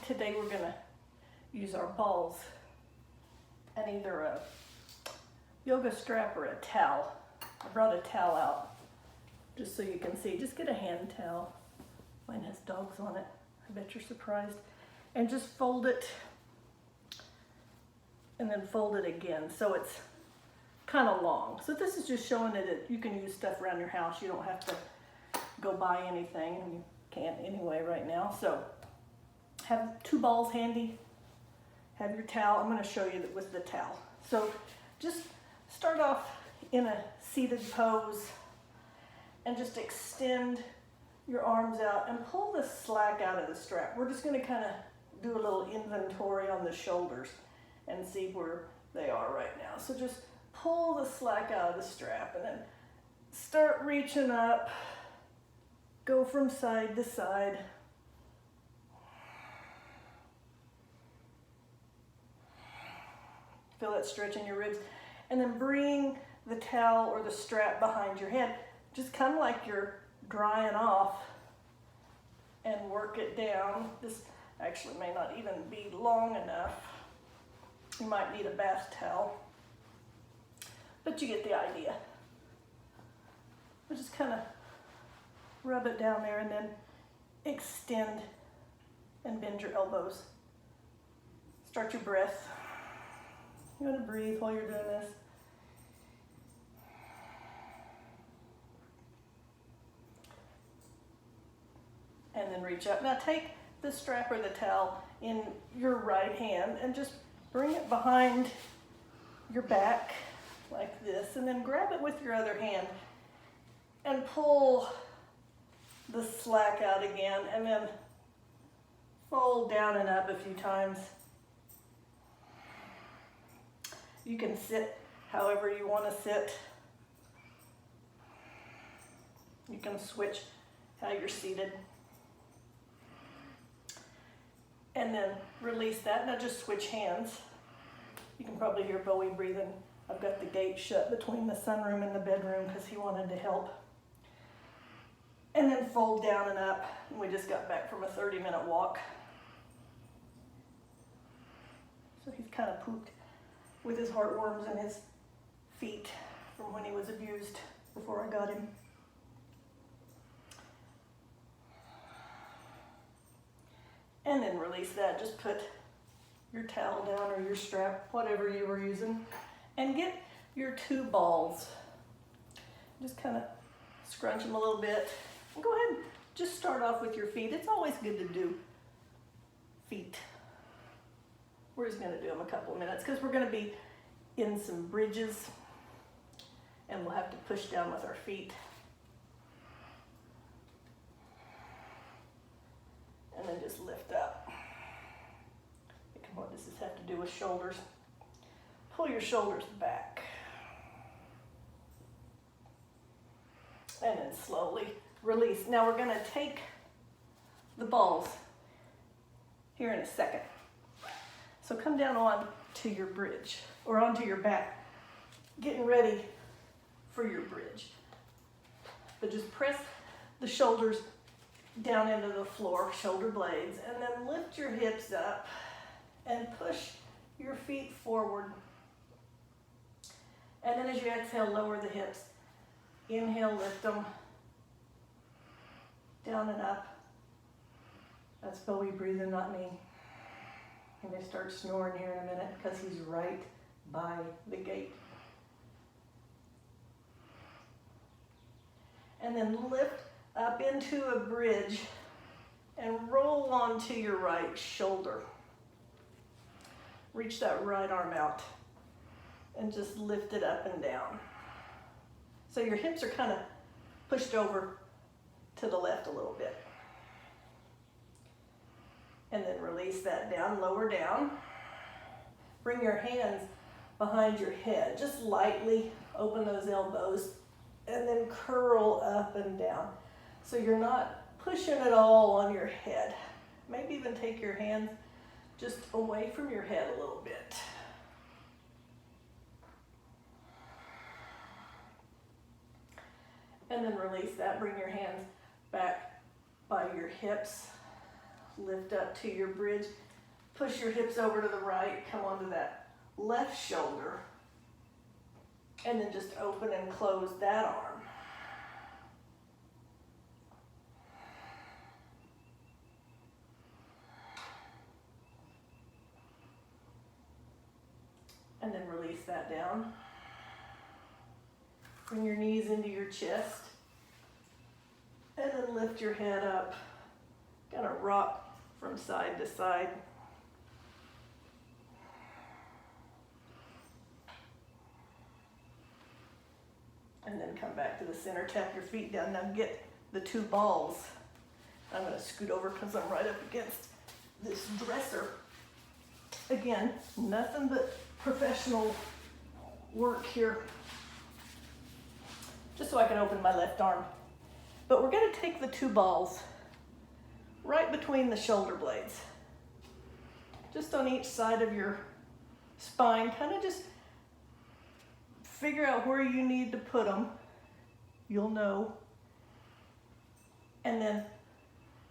today we're gonna use our balls and either a yoga strap or a towel. I brought a towel out just so you can see. Just get a hand towel. Mine has dogs on it. I bet you're surprised. And just fold it and then fold it again so it's kind of long. So this is just showing that you can use stuff around your house. You don't have to go buy anything, and you can't anyway right now. So have two balls handy. Have your towel. I'm going to show you that with the towel. So just start off in a seated pose and just extend your arms out and pull the slack out of the strap. We're just going to kind of do a little inventory on the shoulders and see where they are right now. So just pull the slack out of the strap and then start reaching up. Go from side to side. Feel that stretch in your ribs. And then bring the towel or the strap behind your head, just kind of like you're drying off, and work it down. This actually may not even be long enough. You might need a bath towel, but you get the idea. But just kind of rub it down there and then extend and bend your elbows. Start your breath. You're going to breathe while you're doing this. And then reach up. Now take the strap or the towel in your right hand and just bring it behind your back like this, and then grab it with your other hand and pull the slack out again, and then fold down and up a few times. You can sit however you want to sit. You can switch how you're seated. And then release that. Now just switch hands. You can probably hear Bowie breathing. I've got the gate shut between the sunroom and the bedroom because he wanted to help. And then fold down and up. And we just got back from a 30-minute walk. So he's kind of pooped with his heartworms in his feet from when he was abused before I got him. And then release that. Just put your towel down or your strap, whatever you were using, and get your two balls. Just kind of scrunch them a little bit. And go ahead and just start off with your feet. It's always good to do feet. We're just going to do them a couple of minutes because we're going to be in some bridges and we'll have to push down with our feet. And then just lift up. What does this have to do with shoulders? Pull your shoulders back. And then slowly release. Now we're going to take the balls here in a second. So come down on to your bridge or onto your back, getting ready for your bridge. But just press the shoulders down into the floor, shoulder blades, and then lift your hips up and push your feet forward. And then as you exhale, lower the hips. Inhale, lift them down and up. That's Bowie breathing, not me. He may start snoring here in a minute because he's right by the gate. And then lift up into a bridge and roll onto your right shoulder. Reach that right arm out and just lift it up and down. So your hips are kind of pushed over to the left a little bit. And then release that down, lower down. Bring your hands behind your head. Just lightly open those elbows and then curl up and down. So you're not pushing it all on your head. Maybe even take your hands just away from your head a little bit. And then release that. Bring your hands back by your hips. lift up to your bridge, push your hips over to the right, come onto that left shoulder, and then just open and close that arm. And then release that down. Bring your knees into your chest. And then lift your head up. Kind of rock from side to side. And then come back to the center. Tap your feet down. Now get the two balls. I'm going to scoot over because I'm right up against this dresser. Again, nothing but professional work here. Just so I can open my left arm. But we're going to take the two balls right between the shoulder blades. Just on each side of your spine. Kind of just figure out where you need to put them. You'll know. And then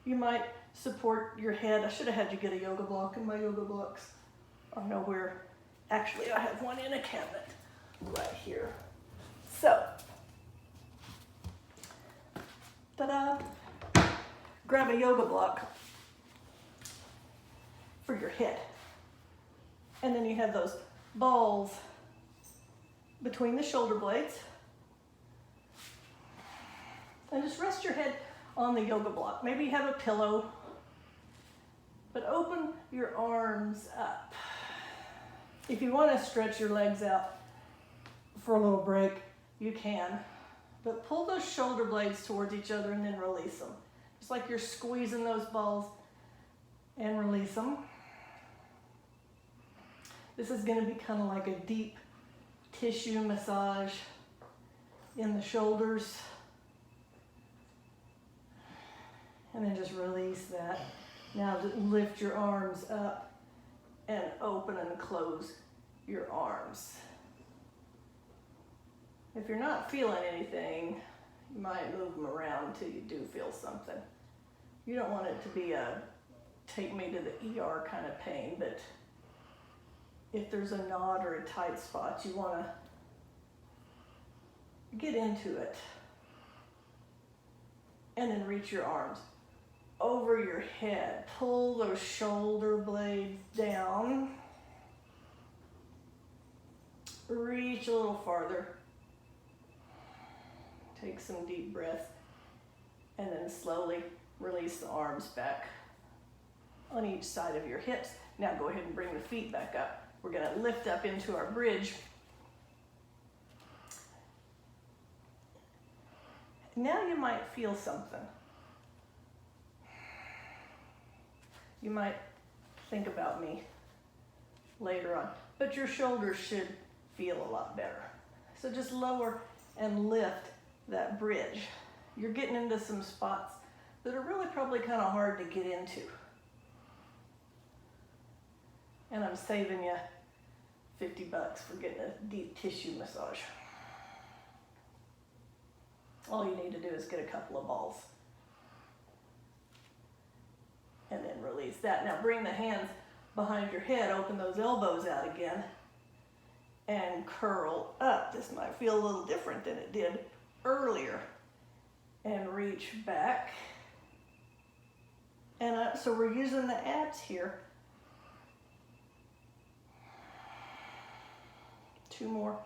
you might support your head. I should have had you get a yoga block, and my yoga blocks are nowhere. Actually, I have one in a cabinet right here. So, ta-da! Grab a yoga block for your head. And then you have those balls between the shoulder blades. And just rest your head on the yoga block. Maybe you have a pillow, but open your arms up. If you want to stretch your legs out for a little break, you can. But pull those shoulder blades towards each other and then release them. Just like you're squeezing those balls, and release them. This is going to be kind of like a deep tissue massage in the shoulders. And then just release that. Now just lift your arms up and open and close your arms. If you're not feeling anything, you might move them around until you do feel something. You don't want it to be a take me to the ER kind of pain, but if there's a knot or a tight spot, you want to get into it. And then reach your arms over your head. Pull those shoulder blades down. Reach a little farther. Take some deep breaths. And then slowly release the arms back on each side of your hips. Now go ahead and bring the feet back up. We're going to lift up into our bridge. Now you might feel something. You might think about me later on, but your shoulders should feel a lot better. So just lower and lift that bridge. You're getting into some spots that are really probably kind of hard to get into. And I'm saving you $50 for getting a deep tissue massage. All you need to do is get a couple of balls. And then release that. Now bring the hands behind your head, open those elbows out again, and curl up. This might feel a little different than it did earlier. And reach back and up. So we're using the abs here. 2 more.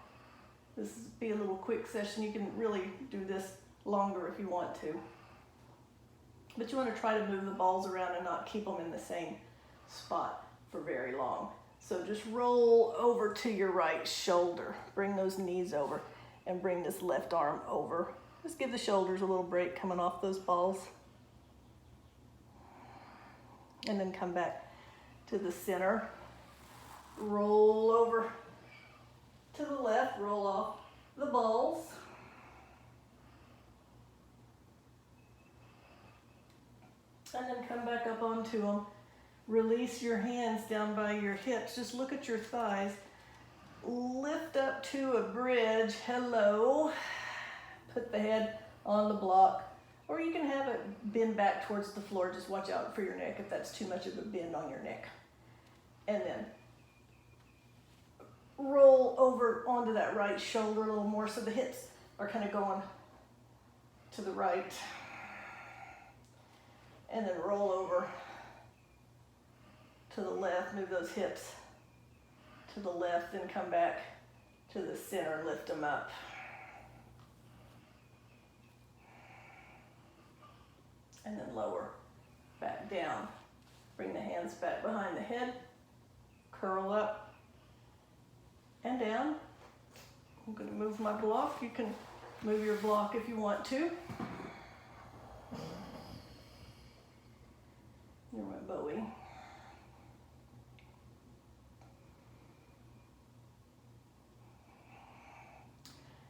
This will be a little quick session. You can really do this longer if you want to. But you want to try to move the balls around and not keep them in the same spot for very long. So just roll over to your right shoulder. Bring those knees over and bring this left arm over. Just give the shoulders a little break coming off those balls. And then come back to the center. Roll over to the left, roll off the balls. And then come back up onto them. Release your hands down by your hips. Just look at your thighs. Lift up to a bridge. Hello. Put the head on the block Or you can have it bend back towards the floor. Just watch out for your neck if that's too much of a bend on your neck. And then roll over onto that right shoulder a little more so the hips are kind of going to the right. And then roll over to the left, move those hips to the left, then come back to the center, lift them up. And then lower, back down. Bring the hands back behind the head, curl up and down. I'm going to move my block. You can move your block if you want to. You're my Bowie.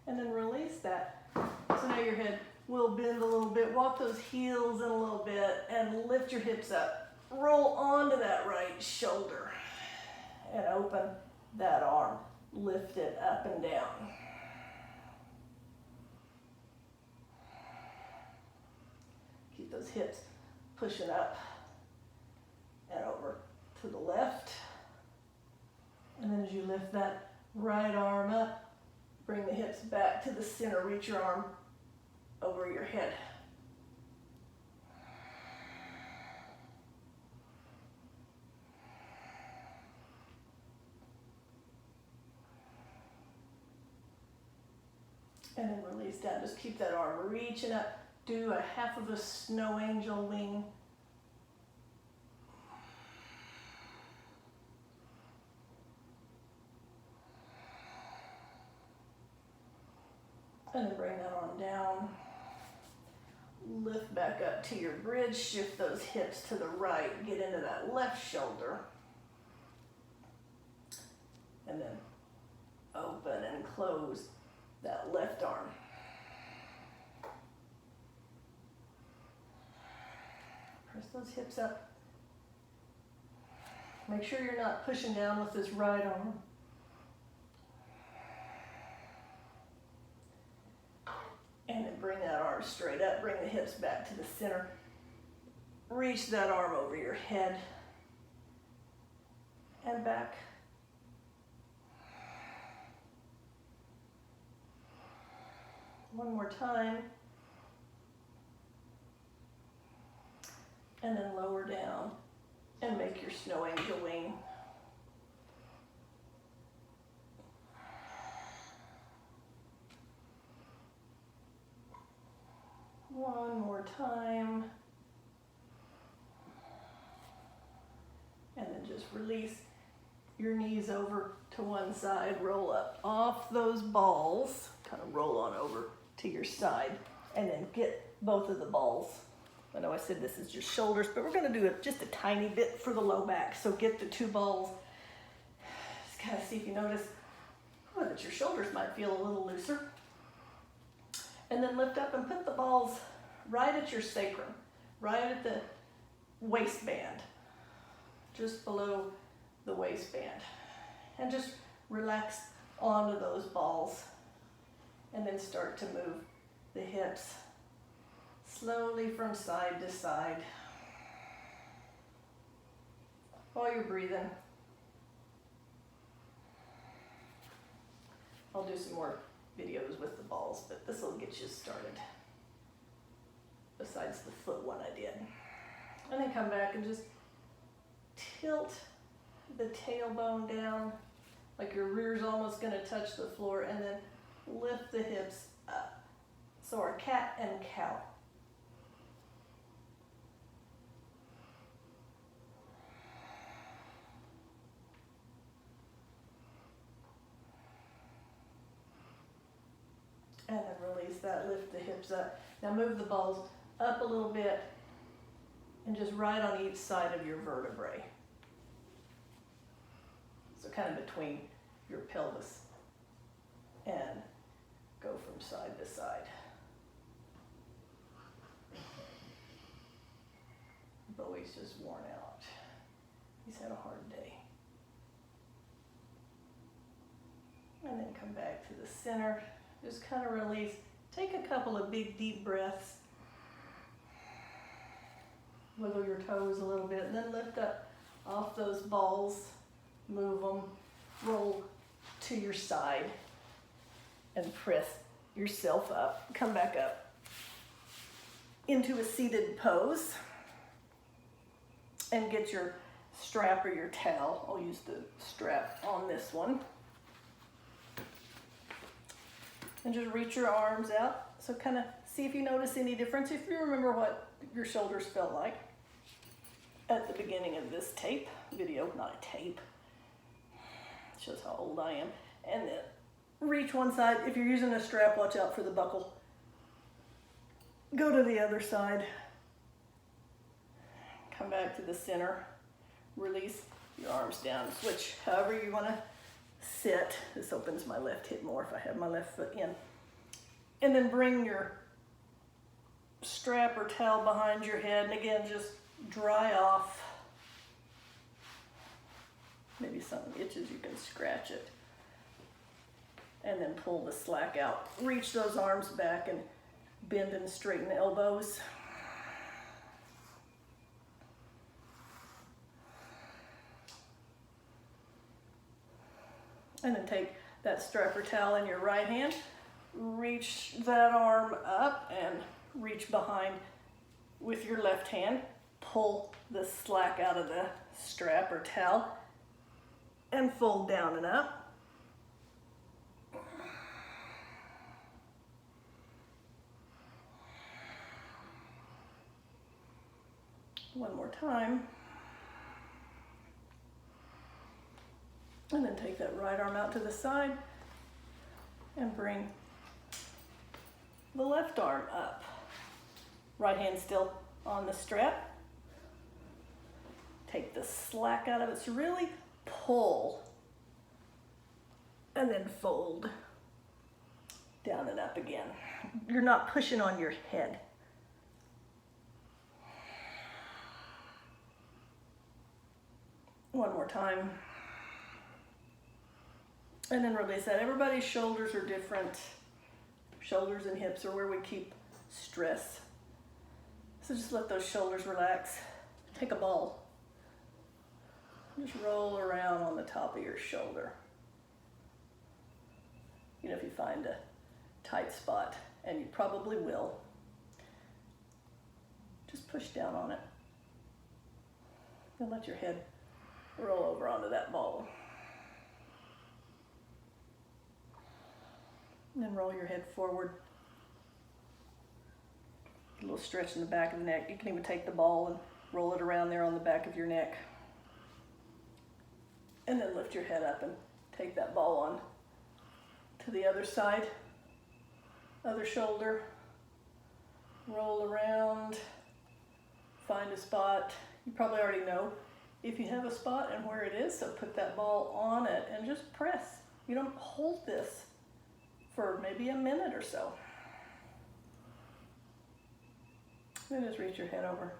And then release that. So now your head will bend a little bit. Walk those heels in a little bit and lift your hips up. Roll onto that right shoulder and open that arm. Lift it up and down. Keep those hips pushing up and over to the left. And then as you lift that right arm up, bring the hips back to the center. Reach your arm over your head. And then release down. Just keep that arm reaching up. Do a half of a snow angel wing. And then bring that arm down. Lift back up to your bridge. Shift those hips to the right. Get into that left shoulder. And then open and close that left arm. Press those hips up. Make sure you're not pushing down with this right arm. And then bring that arm straight up. Bring the hips back to the center. Reach that arm over your head and back. One more time. And then lower down and make your snow angel wing. One more time. And then just release your knees over to one side, roll up off those balls, kind of roll on over to your side, and then get both of the balls. I know I said this is just shoulders, but we're going to do it just a tiny bit for the low back. So get the two balls. Just kind of see if you notice that your shoulders might feel a little looser. And then lift up and put the balls right at your sacrum, right at the waistband, just below the waistband. And just relax onto those balls. And then start to move the hips slowly from side to side while you're breathing. I'll do some more videos with the balls, but this will get you started, besides the foot one I did. And then come back and just tilt the tailbone down, like your rear's almost gonna touch the floor, and then lift the hips up. So our cat and cow. And then release that, lift the hips up. Now move the balls up a little bit and just right on each side of your vertebrae. So kind of between your pelvis, and go from side to side. Bowie's just worn out. He's had a hard day. And then come back to the center. Just kind of release. Take a couple of big deep breaths. Wiggle your toes a little bit and then lift up off those balls, move them, roll to your side and press yourself up. Come back up into a seated pose and get your strap or your towel. I'll use the strap on this one. And just reach your arms out. So kind of see if you notice any difference, if you remember what your shoulders felt like at the beginning of this video, not a tape. Shows how old I am. And then reach one side. If you're using a strap, watch out for the buckle. Go to the other side. Come back to the center. Release your arms down. Switch however you want to sit. This opens my left hip more if I have my left foot in. And then bring your strap or towel behind your head. And again, just dry off. Maybe something itches, you can scratch it. And then pull the slack out. Reach those arms back and bend and straighten the elbows. And then take that strap or towel in your right hand, reach that arm up and reach behind with your left hand. Pull the slack out of the strap or towel and fold down and up. One more time. And then take that right arm out to the side and bring the left arm up. Right hand still on the strap. Take the slack out of it. So really pull and then fold down and up again. You're not pushing on your head. One more time. And then release that. Everybody's shoulders are different. Shoulders and hips are where we keep stress. So just let those shoulders relax. Take a ball. Just roll around on the top of your shoulder. You know, if you find a tight spot, and you probably will, just push down on it. And let your head roll over onto that ball. And then roll your head forward. A little stretch in the back of the neck. You can even take the ball and roll it around there on the back of your neck. And then lift your head up and take that ball on to the other side, other shoulder. Roll around, find a spot. You probably already know if you have a spot and where it is, so put that ball on it and just press. You don't hold this for maybe a minute or so. Then just reach your head over.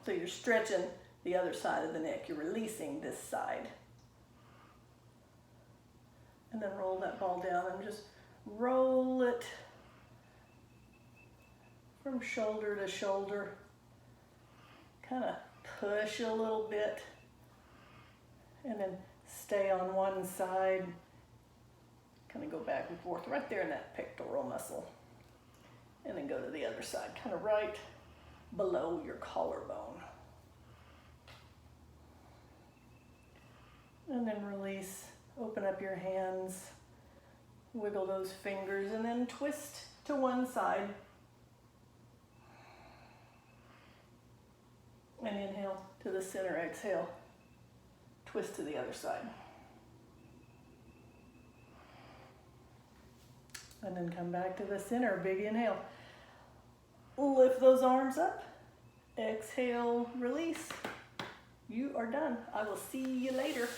So you're stretching the other side of the neck. You're releasing this side. And then roll that ball down and just roll it from shoulder to shoulder. Kind of push a little bit and then stay on one side. Kind of go back and forth right there in that pectoral muscle. And then go to the other side, kind of right below your collarbone. And then release, open up your hands, wiggle those fingers, and then twist to one side. And inhale to the center, exhale, twist to the other side. And then come back to the center, big inhale. Lift those arms up, exhale, release. You are done. I will see you later.